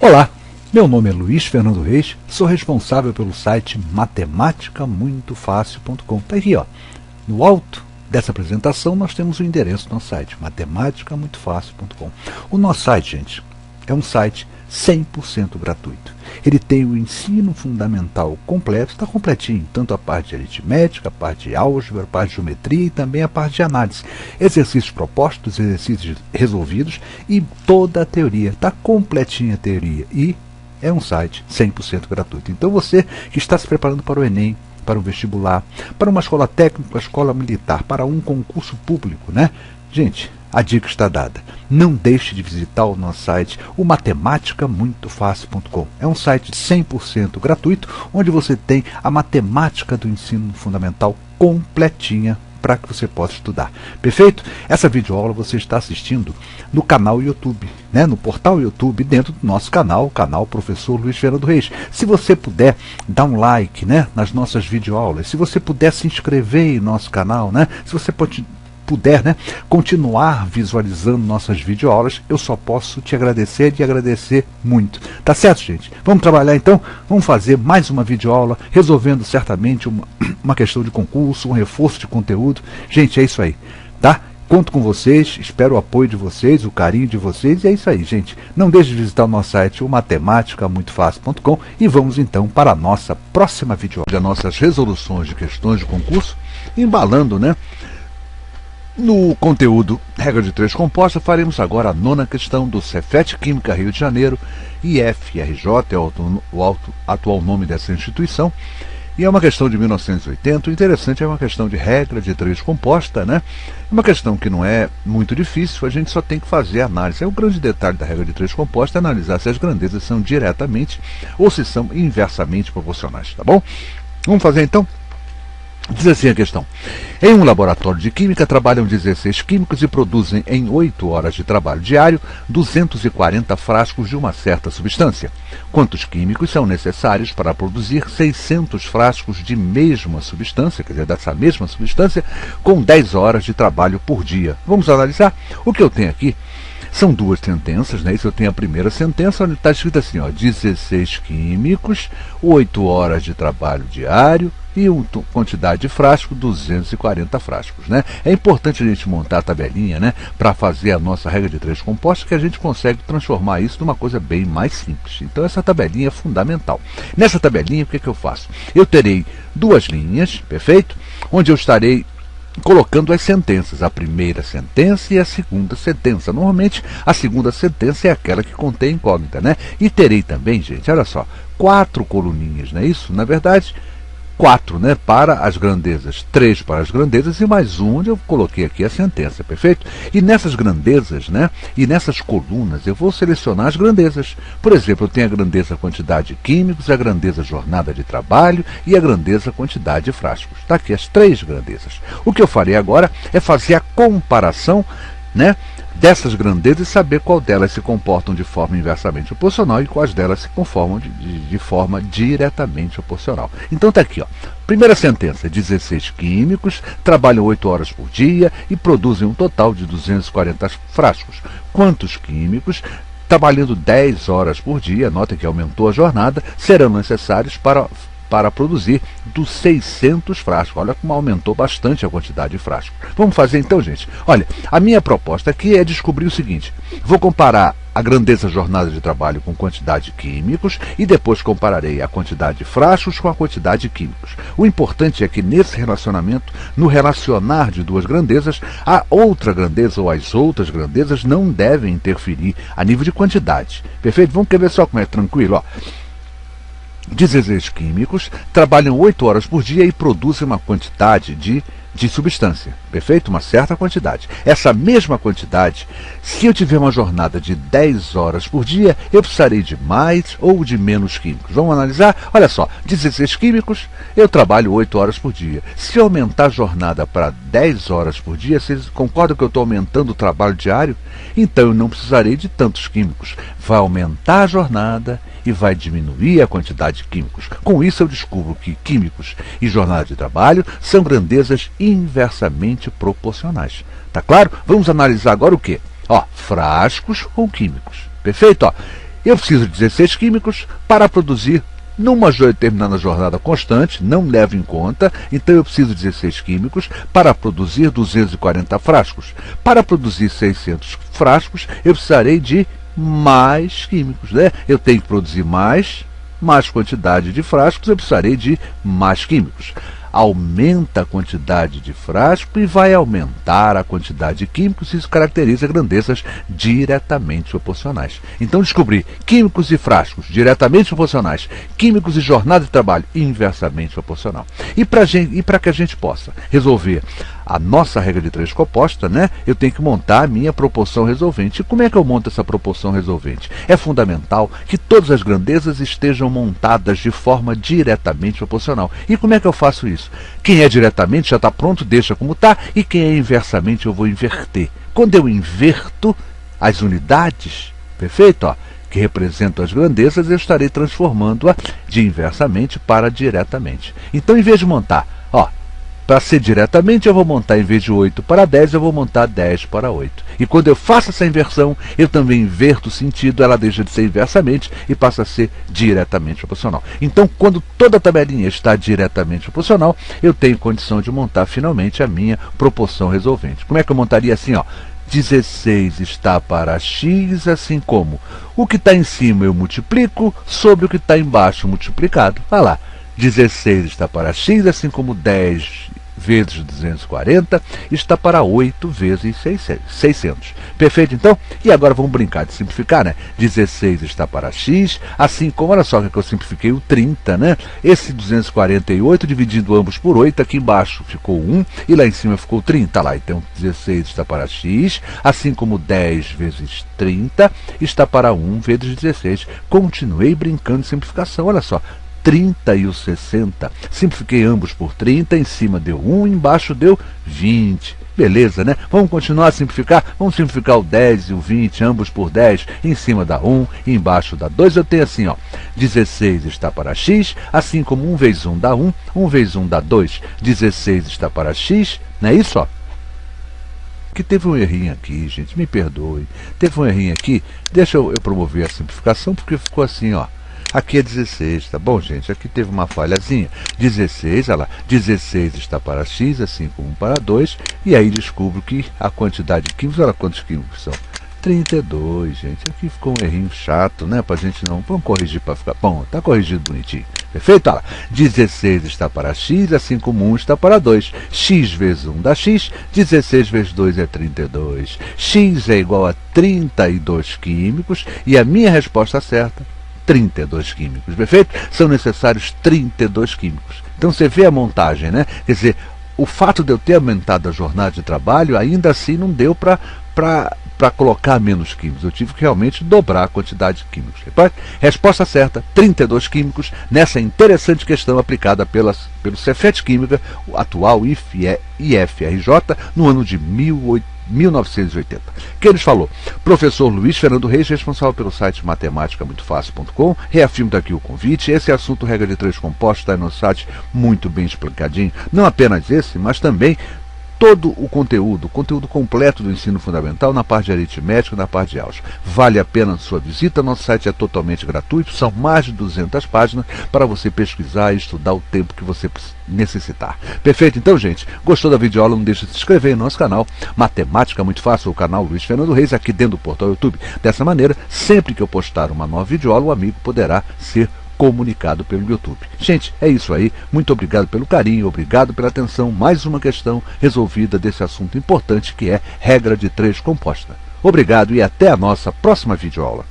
Olá, meu nome é Luiz Fernando Reis, sou responsável pelo site matematicamuitofácil.com. Está aqui, ó, no alto dessa apresentação nós temos o endereço do nosso site, matematicamuitofácil.com. O nosso site, gente, é um site 100% gratuito. Ele tem o ensino fundamental completo, está completinho, tanto a parte de aritmética, a parte de álgebra, a parte de geometria e também a parte de análise. Exercícios propostos, exercícios resolvidos e toda a teoria, está completinha a teoria e é um site 100% gratuito. Então você que está se preparando para o Enem, para o vestibular, para uma escola técnica, uma escola militar, para um concurso público, né? Gente, a dica está dada. Não deixe de visitar o nosso site, o matematicamuitofácil.com. É um site 100% gratuito, onde você tem a matemática do ensino fundamental completinha para que você possa estudar. Perfeito? Essa videoaula você está assistindo no canal YouTube, né? No portal YouTube, dentro do nosso canal, o canal Professor Luiz Fernando Reis. Se você puder dar um like, né, nas nossas videoaulas, se você puder se inscrever em nosso canal, né? Se você puder, né, continuar visualizando nossas videoaulas, eu só posso te agradecer e agradecer muito. Tá certo, gente? Vamos trabalhar então? Vamos fazer mais uma videoaula, resolvendo certamente uma questão de concurso, um reforço de conteúdo. Gente, é isso aí, tá? Conto com vocês, espero o apoio de vocês, o carinho de vocês, e é isso aí, gente. Não deixe de visitar o nosso site, o matematicamuitofácil.com, e vamos então para a nossa próxima videoaula, as nossas resoluções de questões de concurso, embalando, né? No conteúdo Regra de 3 composta, faremos agora a 9ª questão do Cefet Química Rio de Janeiro, IFRJ, é o atual nome dessa instituição, e é uma questão de 1980. O interessante é uma questão de regra de 3 composta, né? É uma questão que não é muito difícil, a gente só tem que fazer a análise. É o grande detalhe da regra de 3 composta, é analisar se as grandezas são diretamente ou se são inversamente proporcionais, tá bom? Vamos fazer então? Diz assim a questão: em um laboratório de química trabalham 16 químicos e produzem em 8 horas de trabalho diário 240 frascos de uma certa substância. Quantos químicos são necessários para produzir 600 frascos de mesma substância, quer dizer, dessa mesma substância, com 10 horas de trabalho por dia? Vamos analisar. O que eu tenho aqui são duas sentenças, né? Isso eu tenho a primeira sentença, onde está escrito assim, ó, 16 químicos, 8 horas de trabalho diário e uma quantidade de frasco, 240 frascos, né? É importante a gente montar a tabelinha, né, para fazer a nossa regra de 3 composta, que a gente consegue transformar isso numa coisa bem mais simples. Então essa tabelinha é fundamental. Nessa tabelinha, o que eu faço? Eu terei duas linhas, perfeito? Onde eu estarei colocando as sentenças, a primeira sentença e a segunda sentença. Normalmente a segunda sentença é aquela que contém incógnita, né? E terei também, gente, olha só, 4 coluninhas, não é isso? Na verdade, 4, né, para as grandezas, 3 para as grandezas e mais um onde eu coloquei aqui a sentença, perfeito? E nessas grandezas, né, e nessas colunas eu vou selecionar as grandezas. Por exemplo, eu tenho a grandeza quantidade de químicos, a grandeza jornada de trabalho e a grandeza quantidade de frascos. Está aqui as 3 grandezas. O que eu farei agora é fazer a comparação, né, dessas grandezas e saber qual delas se comportam de forma inversamente proporcional e quais delas se conformam de forma diretamente proporcional. Então está aqui, ó. Primeira sentença: 16 químicos trabalham 8 horas por dia e produzem um total de 240 frascos. Quantos químicos, trabalhando 10 horas por dia, nota que aumentou a jornada, serão necessários para produzir dos 600 frascos. Olha como aumentou bastante a quantidade de frascos. Vamos fazer então, gente? Olha, a minha proposta aqui é descobrir o seguinte: vou comparar a grandeza jornada de trabalho com quantidade de químicos e depois compararei a quantidade de frascos com a quantidade de químicos. O importante é que nesse relacionamento, no relacionar de duas grandezas, a outra grandeza ou as outras grandezas não devem interferir a nível de quantidade. Perfeito? Vamos ver só como é tranquilo, ó. 16 químicos trabalham 8 horas por dia e produzem uma quantidade de substância, perfeito? Uma certa quantidade. Essa mesma quantidade, se eu tiver uma jornada de 10 horas por dia, eu precisarei de mais ou de menos químicos. Vamos analisar? Olha só, 16 químicos, eu trabalho 8 horas por dia. Se eu aumentar a jornada para 10 horas por dia, vocês concordam que eu estou aumentando o trabalho diário? Então eu não precisarei de tantos químicos. Vai aumentar a jornada e vai diminuir a quantidade de químicos. Com isso eu descubro que químicos e jornada de trabalho são grandezas inversamente proporcionais. Tá claro? Vamos analisar agora o quê? Ó, frascos ou químicos. Perfeito? Ó, Eu preciso de 16 químicos para produzir numa determinada jornada constante, não levo em conta, então eu preciso de 16 químicos para produzir 240 frascos. Para produzir 600 frascos, eu precisarei de mais químicos, né? Eu tenho que produzir mais quantidade de frascos, eu precisarei de mais químicos. Aumenta a quantidade de frasco e vai aumentar a quantidade de químicos, isso caracteriza grandezas diretamente proporcionais. Então descobri químicos e frascos diretamente proporcionais, químicos e jornada de trabalho inversamente proporcional. E para que a gente possa resolver a nossa regra de 3 composta, né, eu tenho que montar a minha proporção resolvente. E como é que eu monto essa proporção resolvente? É fundamental que todas as grandezas estejam montadas de forma diretamente proporcional. E como é que eu faço isso? Quem é diretamente já está pronto, deixa como está, e quem é inversamente eu vou inverter. Quando eu inverto as unidades, perfeito? Ó, que representam as grandezas, eu estarei transformando-a de inversamente para diretamente. Então, em vez de montar, ó, para ser diretamente, eu vou montar, em vez de 8 para 10, eu vou montar 10 para 8. E quando eu faço essa inversão, eu também inverto o sentido, ela deixa de ser inversamente e passa a ser diretamente proporcional. Então, quando toda a tabelinha está diretamente proporcional, eu tenho condição de montar finalmente a minha proporção resolvente. Como é que eu montaria assim, ó? 16 está para x, assim como o que está em cima eu multiplico sobre o que está embaixo multiplicado. Vai lá, 16 está para x, assim como 10 vezes 240 está para 8 vezes 600. Perfeito, então? E agora vamos brincar de simplificar, né? 16 está para x, assim como, olha só que eu simplifiquei o 30, né? Esse 248 dividindo ambos por 8, aqui embaixo ficou 1 e lá em cima ficou 30. Lá, então 16 está para x, assim como 10 vezes 30 está para 1 vezes 16. Continuei brincando de simplificação, olha só. 30 e o 60. Simplifiquei ambos por 30, em cima deu 1, embaixo deu 20. Beleza, né? Vamos continuar a simplificar? Vamos simplificar o 10 e o 20, ambos por 10, em cima dá 1, embaixo dá 2. Eu tenho assim, ó, 16 está para x, assim como 1 vezes 1 dá 1, 1 vezes 1 dá 2, 16 está para x, não é isso, ó? Que teve um errinho aqui, gente, me perdoe. Teve um errinho aqui, deixa eu promover a simplificação, porque ficou assim, ó. Aqui é 16, tá bom, gente? Aqui teve uma falhazinha. 16, olha lá, 16 está para x, assim como 1 para 2. E aí descubro que a quantidade de químicos, olha quantos químicos são. 32, gente. Aqui ficou um errinho chato, né? Pra gente não... Vamos corrigir para ficar... Bom, tá corrigido bonitinho. Perfeito? Olha lá. 16 está para x, assim como 1 está para 2. X vezes 1 dá x. 16 vezes 2 é 32. X é igual a 32 químicos. E a minha resposta certa... 32 químicos, perfeito? São necessários 32 químicos. Então você vê a montagem, né? Quer dizer, o fato de eu ter aumentado a jornada de trabalho, ainda assim não deu para colocar menos químicos. Eu tive que realmente dobrar a quantidade de químicos. Resposta certa, 32 químicos, nessa interessante questão aplicada pelo Cefet Química, o atual IFRJ, no ano de 1980. Quem nos falou? Professor Luiz Fernando Reis, responsável pelo site matematica-muito-fácil.com. Reafirmo daqui o convite. Esse assunto, regra de 3 compostos, está no site muito bem explicadinho. Não apenas esse, mas também todo o conteúdo completo do ensino fundamental na parte de aritmética e na parte de álgebra. Vale a pena a sua visita, nosso site é totalmente gratuito, são mais de 200 páginas para você pesquisar e estudar o tempo que você necessitar. Perfeito? Então, gente, gostou da videoaula? Não deixe de se inscrever no nosso canal Matemática Muito Fácil, o canal Luiz Fernando Reis, aqui dentro do portal YouTube. Dessa maneira, sempre que eu postar uma nova videoaula, o amigo poderá ser comunicado pelo YouTube. Gente, é isso aí. Muito obrigado pelo carinho, obrigado pela atenção. Mais uma questão resolvida desse assunto importante que é regra de 3 composta. Obrigado e até a nossa próxima videoaula.